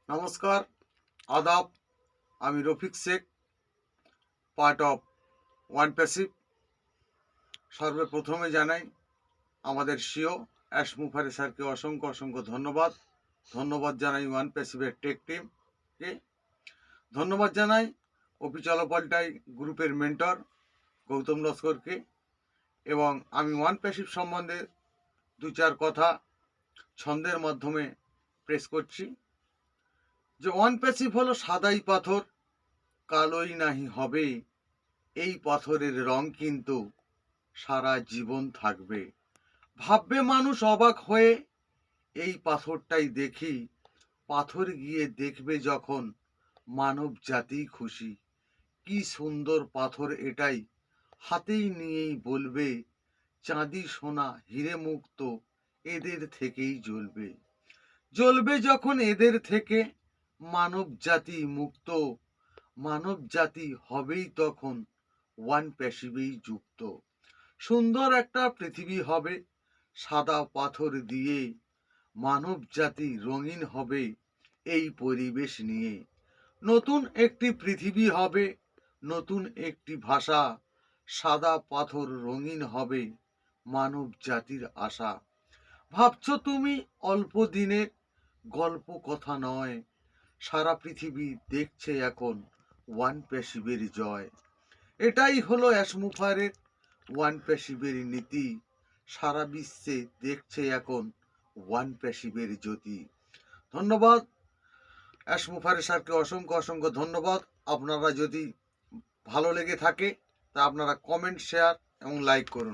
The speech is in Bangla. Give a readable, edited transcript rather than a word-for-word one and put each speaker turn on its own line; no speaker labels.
নমস্কার, আদাব। আমি Rafiq Sheikh, part of one passive. সর্বপ্রথমে জানাই আমাদের সিও অ্যাশ মুফারি স্যারকে অসংখ্য অসংখ্য ধন্যবাদ। ধন্যবাদ জানাই ওয়ান প্যাসিভের টেক টিমকে। ধন্যবাদ জানাই ওপি চলপাল্টাই গ্রুপের মেন্টর গৌতম লস্করকে। এবং আমি ওয়ান প্যাসিভ সম্বন্ধে দু চার কথা ছন্দের মাধ্যমে প্রেস করছি যে ওয়ান প্যাসিভ হলো সাদাই পাথর, কালোই নাহি হবে, এই পাথরের রং কিন্তু সারা জীবন থাকবে। ভাববে মানুষ অবাক হয়ে, এই পাথরটাই দেখি, পাথর গিয়ে দেখবে যখন মানব জাতি খুশি। কি সুন্দর পাথর এটাই, হাতেই নিয়েই বলবে, চাঁদি সোনা হিরে মুক্ত এদের থেকেই জ্বলবে। জ্বলবে যখন এদের থেকে মানব জাতি মুক্ত, মানব জাতি হবেই তখন ওয়ান প্যাসিভেই যুক্ত। সুন্দর একটা পৃথিবী হবে সাদা পাথর দিয়ে, মানব জাতি রঙিন হবে এই পরিবেশ নিয়ে। নতুন একটি পৃথিবী হবে, নতুন একটি ভাষা, সাদা পাথর রঙিন হবে মানব জাতির আশা। ভাবছো তুমি অল্প দিনের গল্প কথা নয়, সারা পৃথিবী দেখছে এখন ওয়ান প্যাসিভের জয়। এটাই হলো অ্যাশমুফারের ওয়ান প্যাসিভের নীতি, সারা বিশ্বে দেখছে এখন ওয়ান প্যাসিভের জ্যোতি। ধন্যবাদ অ্যাশমুফারের স্যারকে অসংখ্য অসংখ্য ধন্যবাদ। আপনারা যদি ভালো লেগে থাকে তা আপনারা কমেন্ট, শেয়ার এবং লাইক করুন।